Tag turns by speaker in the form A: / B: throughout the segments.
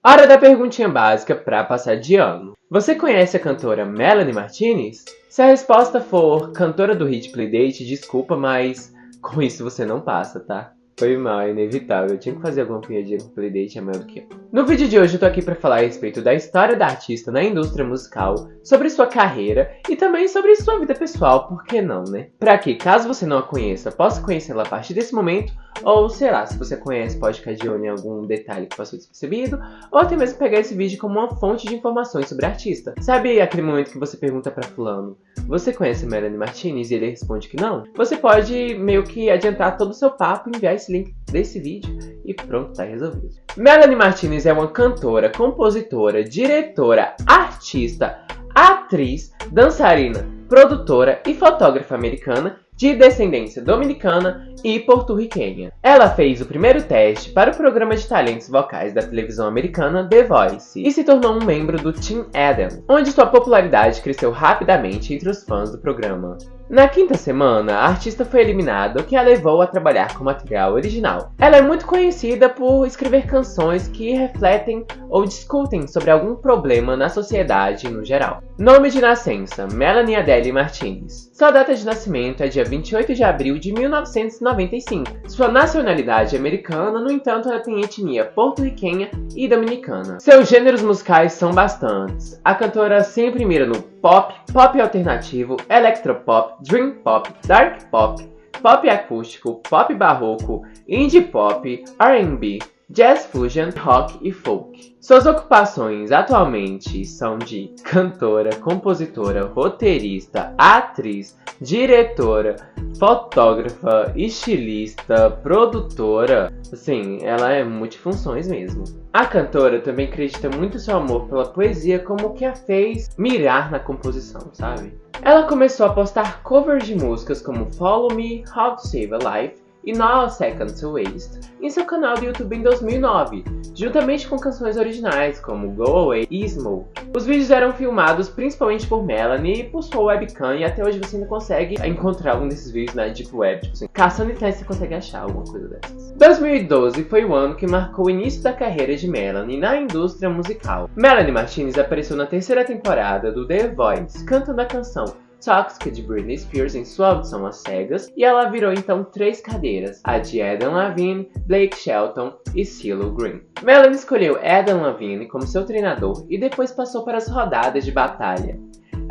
A: Hora da perguntinha básica para passar de ano. Você conhece a cantora Melanie Martinez? Se a resposta for cantora do hit Playdate, desculpa, mas com isso você não passa, tá? Foi mal, é inevitável. Eu tinha que fazer alguma piadinha com Playdate, é maior do que eu. No vídeo de hoje eu tô aqui para falar a respeito da história da artista na indústria musical, sobre sua carreira e também sobre sua vida pessoal, por que não, né? Pra que, caso você não a conheça, possa conhecê-la a partir desse momento, ou sei lá, se você conhece, pode ficar de olho em algum detalhe que passou despercebido, ou até mesmo pegar esse vídeo como uma fonte de informações sobre a artista. Sabe aquele momento que você pergunta pra fulano, você conhece Melanie Martinez? E ele responde que não? Você pode meio que adiantar todo o seu papo e enviar esse link desse vídeo e pronto, tá resolvido. Melanie Martinez é uma cantora, compositora, diretora, artista, atriz, dançarina, produtora e fotógrafa americana de descendência dominicana e porto-riquenha. Ela fez o primeiro teste para o programa de talentos vocais da televisão americana The Voice e se tornou um membro do Team Adam, onde sua popularidade cresceu rapidamente entre os fãs do programa. Na quinta semana, a artista foi eliminada, o que a levou a trabalhar com material original. Ela é muito conhecida por escrever canções que refletem ou discutem sobre algum problema na sociedade no geral. Nome de nascença: Melanie Adele Martinez. Sua data de nascimento é dia 28 de abril de 1995. Sua nacionalidade é americana, no entanto ela tem etnia porto-riquenha e dominicana. Seus gêneros musicais são bastantes. A cantora sempre mira no pop, pop alternativo, electropop, dream pop, dark pop, pop acústico, pop barroco, indie pop, R&B, jazz fusion, rock e folk. Suas ocupações atualmente são de cantora, compositora, roteirista, atriz, diretora, fotógrafa, estilista, produtora. Assim, ela é multifunções mesmo. A cantora também acredita muito seu amor pela poesia como o que a fez mirar na composição, sabe? Ela começou a postar covers de músicas como Follow Me, How to Save a Life e Not a Second to Waste em seu canal do YouTube em 2009, juntamente com canções originais como Go Away e Smoke. Os vídeos eram filmados principalmente por Melanie e por sua webcam, e até hoje você ainda consegue encontrar algum desses vídeos na Deep Web, tipo assim, caçando internet você consegue achar alguma coisa dessas. 2012 foi o ano que marcou o início da carreira de Melanie na indústria musical. Melanie Martinez apareceu na terceira temporada do The Voice, cantando a canção Toxic de Britney Spears em sua audição às cegas, e ela virou então 3 cadeiras, a de Adam Levine, Blake Shelton e CeeLo Green. Melanie escolheu Adam Levine como seu treinador e depois passou para as rodadas de batalha.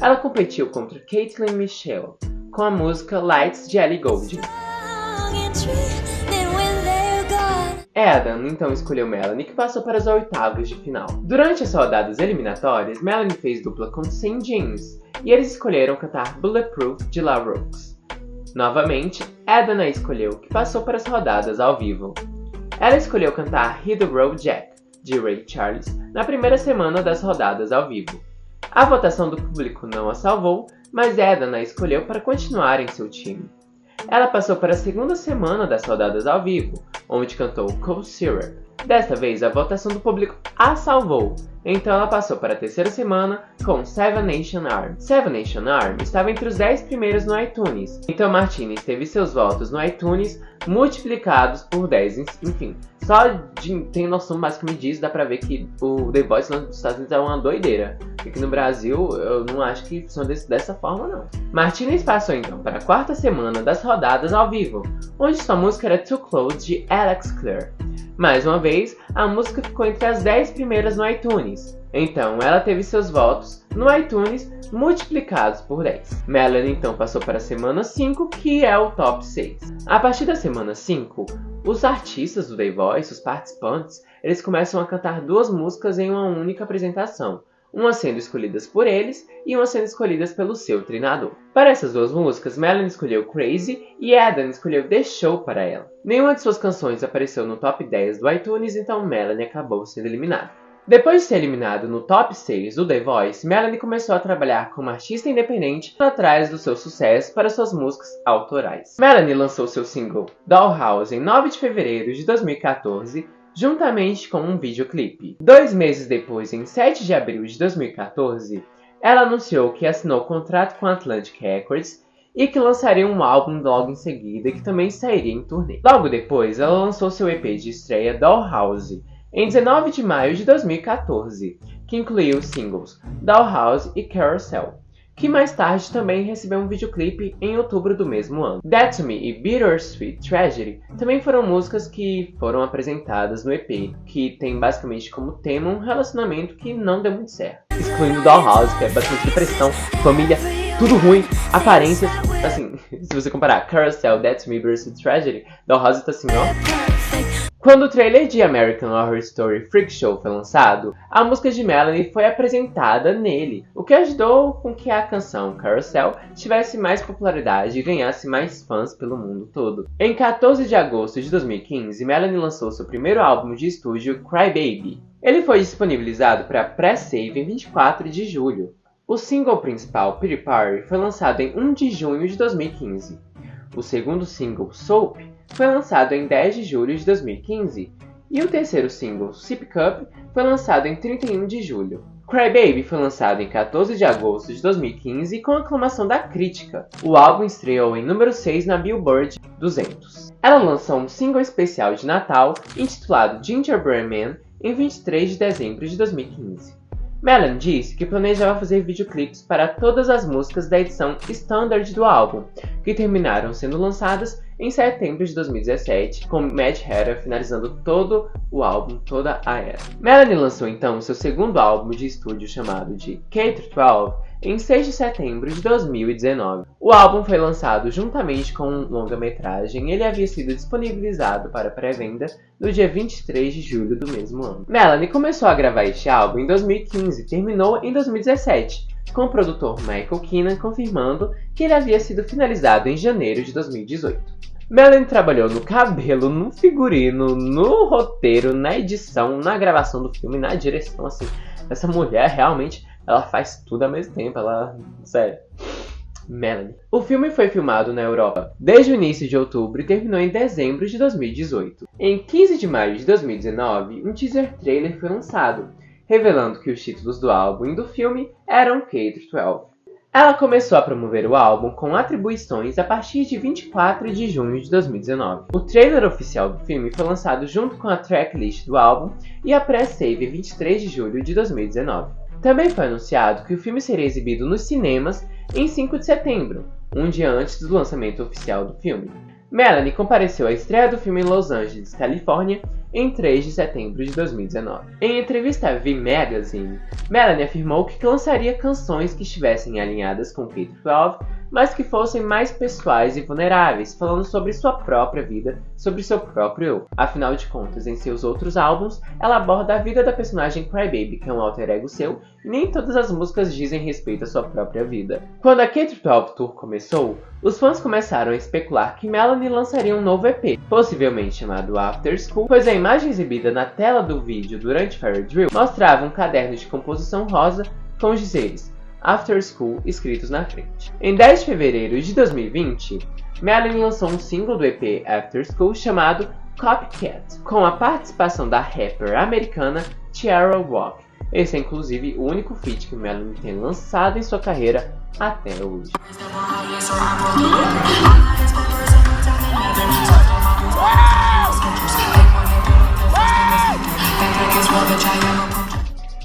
A: Ela competiu contra Caitlyn Mitchell com a música Lights de Ellie Goulding. Adam então escolheu Melanie, que passou para as oitavas de final. Durante as rodadas eliminatórias, Melanie fez dupla com St. James, e eles escolheram cantar Bulletproof de La Roux. Novamente, Adam a escolheu, que passou para as rodadas ao vivo. Ela escolheu cantar Hit the Road Jack, de Ray Charles, na primeira semana das rodadas ao vivo. A votação do público não a salvou, mas Adam a escolheu para continuar em seu time. Ela passou para a segunda semana das rodadas ao vivo, onde cantou Cold Syrup. Desta vez, a votação do público a salvou, então ela passou para a terceira semana com Seven Nation Army. Seven Nation Army estava entre os 10 primeiros no iTunes, então Martinez teve seus votos no iTunes multiplicados por 10, enfim. Só de ter noção basicamente disso, dá pra ver que o The Voice lá nos Estados Unidos é uma doideira. E aqui no Brasil, eu não acho que funciona dessa forma, não. Martinez passou então para a quarta semana das rodadas ao vivo, onde sua música era Too Close, de Alex Clare. Mais uma vez, a música ficou entre as 10 primeiras no iTunes. Então, ela teve seus votos no iTunes multiplicados por 10. Melanie então passou para a semana 5, que é o top 6. A partir da semana 5, os artistas do The Voice, os participantes, eles começam a cantar 2 músicas em uma única apresentação, uma sendo escolhidas por eles e uma sendo escolhidas pelo seu treinador. Para essas 2 músicas, Melanie escolheu Crazy e Adam escolheu The Show para ela. Nenhuma de suas canções apareceu no top 10 do iTunes, então Melanie acabou sendo eliminada. Depois de ser eliminado no top 6 do The Voice, Melanie começou a trabalhar como artista independente atrás do seu sucesso para suas músicas autorais. Melanie lançou seu single Dollhouse em 9 de fevereiro de 2014, juntamente com um videoclipe. 2 meses depois, em 7 de abril de 2014, ela anunciou que assinou contrato com a Atlantic Records e que lançaria um álbum logo em seguida, que também sairia em turnê. Logo depois, ela lançou seu EP de estreia Dollhouse, em 19 de maio de 2014, que incluiu os singles Dollhouse e Carousel, que mais tarde também recebeu um videoclipe em outubro do mesmo ano. Dead to Me e Bittersweet Tragedy também foram músicas que foram apresentadas no EP, que tem basicamente como tema um relacionamento que não deu muito certo. Excluindo Dollhouse, que é bastante depressão, família, tudo ruim, aparências, assim, se você comparar Carousel, Dead to Me, Bittersweet Tragedy, Dollhouse tá assim, ó. Quando o trailer de American Horror Story Freak Show foi lançado, a música de Melanie foi apresentada nele, o que ajudou com que a canção Carousel tivesse mais popularidade e ganhasse mais fãs pelo mundo todo. Em 14 de agosto de 2015, Melanie lançou seu primeiro álbum de estúdio, Cry Baby. Ele foi disponibilizado para pré-save em 24 de julho. O single principal, Pretty Party, foi lançado em 1 de junho de 2015. O segundo single, Soap, foi lançado em 10 de julho de 2015, e o terceiro single, Sip Cup, foi lançado em 31 de julho. Cry Baby foi lançado em 14 de agosto de 2015 com aclamação da crítica. O álbum estreou em número 6 na Billboard 200. Ela lançou um single especial de Natal intitulado Gingerbread Man em 23 de dezembro de 2015. Melanie disse que planejava fazer videoclipes para todas as músicas da edição Standard do álbum, que terminaram sendo lançadas em setembro de 2017, com Mad Hatter finalizando todo o álbum, toda a era. Melanie lançou então seu segundo álbum de estúdio chamado de K-12 em 6 de setembro de 2019. O álbum foi lançado juntamente com um longa-metragem e ele havia sido disponibilizado para pré-venda no dia 23 de julho do mesmo ano. Melanie começou a gravar este álbum em 2015 e terminou em 2017, com o produtor Michael Keenan confirmando que ele havia sido finalizado em janeiro de 2018. Melanie trabalhou no cabelo, no figurino, no roteiro, na edição, na gravação do filme, na direção, assim. Essa mulher realmente, ela faz tudo ao mesmo tempo, sério. Melanie. O filme foi filmado na Europa desde o início de outubro e terminou em dezembro de 2018. Em 15 de maio de 2019, um teaser trailer foi lançado, revelando que os títulos do álbum e do filme eram K-12. Ela começou a promover o álbum com atribuições a partir de 24 de junho de 2019. O trailer oficial do filme foi lançado junto com a tracklist do álbum e a pré-save em 23 de julho de 2019. Também foi anunciado que o filme seria exibido nos cinemas em 5 de setembro, um dia antes do lançamento oficial do filme. Melanie compareceu à estreia do filme em Los Angeles, Califórnia, em 3 de setembro de 2019. Em entrevista à V Magazine, Melanie afirmou que lançaria canções que estivessem alinhadas com K-12, mas que fossem mais pessoais e vulneráveis, falando sobre sua própria vida, sobre seu próprio eu. Afinal de contas, em seus outros álbuns, ela aborda a vida da personagem Crybaby, que é um alter ego seu, e nem todas as músicas dizem respeito à sua própria vida. Quando a K-12 Tour começou, os fãs começaram a especular que Melanie lançaria um novo EP, possivelmente chamado After School, pois a imagem exibida na tela do vídeo durante Fire Drill mostrava um caderno de composição rosa com os dizeres After School escritos na frente. Em 10 de fevereiro de 2020, Melanie lançou um single do EP After School chamado Copycat, com a participação da rapper americana Tiara Walk. Esse é inclusive o único feat que Melanie tem lançado em sua carreira até hoje.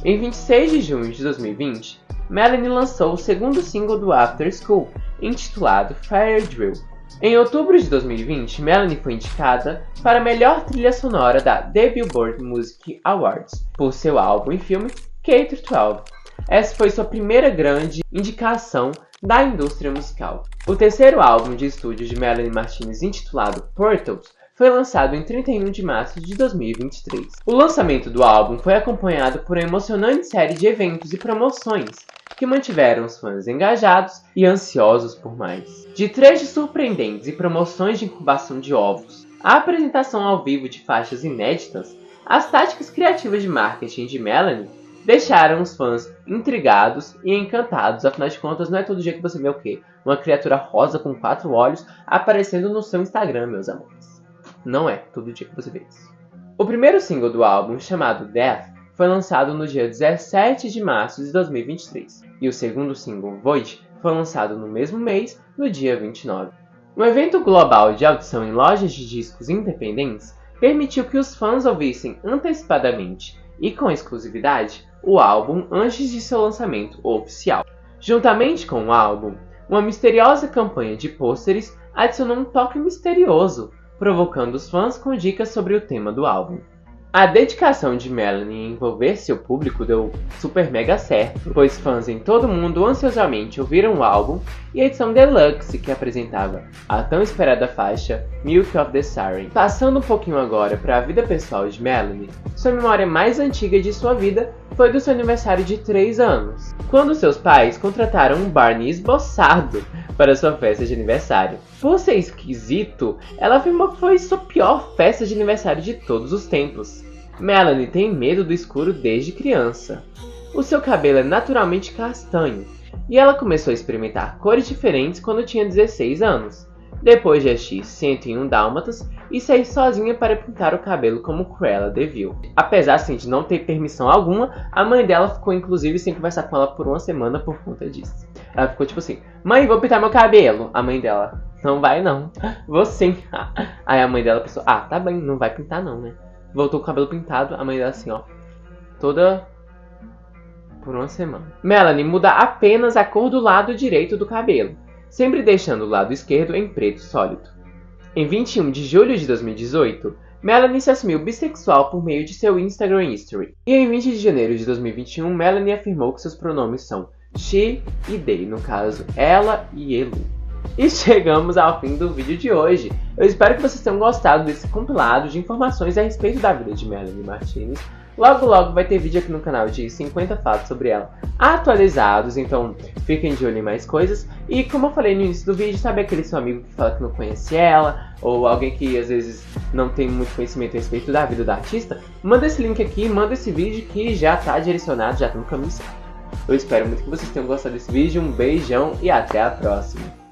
A: Em 26 de junho de 2020, Melanie lançou o segundo single do After School, intitulado Fire Drill. Em outubro de 2020, Melanie foi indicada para a melhor trilha sonora da The Billboard Music Awards por seu álbum e filme K-12. Essa foi sua primeira grande indicação da indústria musical. O terceiro álbum de estúdio de Melanie Martinez, intitulado Portals, foi lançado em 31 de março de 2023. O lançamento do álbum foi acompanhado por uma emocionante série de eventos e promoções que mantiveram os fãs engajados e ansiosos por mais. De trechos surpreendentes e promoções de incubação de ovos, a apresentação ao vivo de faixas inéditas, as táticas criativas de marketing de Melanie deixaram os fãs intrigados e encantados. Afinal de contas, não é todo dia que você vê o quê? Uma criatura rosa com 4 olhos aparecendo no seu Instagram, meus amores. Não é todo dia que você vê isso. O primeiro single do álbum, chamado Death, foi lançado no dia 17 de março de 2023. E o segundo single, Void, foi lançado no mesmo mês, no dia 29. Um evento global de audição em lojas de discos independentes permitiu que os fãs ouvissem antecipadamente e com exclusividade o álbum antes de seu lançamento oficial. Juntamente com o álbum, uma misteriosa campanha de pôsteres adicionou um toque misterioso, provocando os fãs com dicas sobre o tema do álbum. A dedicação de Melanie em envolver seu público deu super mega certo, pois fãs em todo o mundo ansiosamente ouviram o álbum e a edição deluxe que apresentava a tão esperada faixa Milk of the Siren. Passando um pouquinho agora para a vida pessoal de Melanie, sua memória mais antiga de sua vida foi do seu aniversário de 3 anos, quando seus pais contrataram um Barney esboçado para sua festa de aniversário. Por ser esquisito, ela afirmou que foi sua pior festa de aniversário de todos os tempos. Melanie tem medo do escuro desde criança. O seu cabelo é naturalmente castanho, e ela começou a experimentar cores diferentes quando tinha 16 anos, depois de assistir 101 Dálmatas e sair sozinha para pintar o cabelo como Cruella de Vil. Apesar assim, de não ter permissão alguma, a mãe dela ficou inclusive sem conversar com ela por uma semana por conta disso. Ela ficou tipo assim: mãe, vou pintar meu cabelo. A mãe dela: não vai não, vou sim. Aí a mãe dela pensou: ah, tá bem, não vai pintar não, né? Voltou com o cabelo pintado, a mãe dela assim, ó, toda por uma semana. Melanie muda apenas a cor do lado direito do cabelo, sempre deixando o lado esquerdo em preto sólido. Em 21 de julho de 2018, Melanie se assumiu bissexual por meio de seu Instagram History. E em 20 de janeiro de 2021, Melanie afirmou que seus pronomes são she e they, no caso, ela e ele. E chegamos ao fim do vídeo de hoje. Eu espero que vocês tenham gostado desse compilado de informações a respeito da vida de Melanie Martinez. Logo logo vai ter vídeo aqui no canal de 50 fatos sobre ela atualizados, então fiquem de olho em mais coisas. E como eu falei no início do vídeo, sabe aquele seu amigo que fala que não conhece ela, ou alguém que às vezes não tem muito conhecimento a respeito da vida da artista? Manda esse link aqui, manda esse vídeo que já tá direcionado, já tá no caminho certo. Eu espero muito que vocês tenham gostado desse vídeo, um beijão e até a próxima!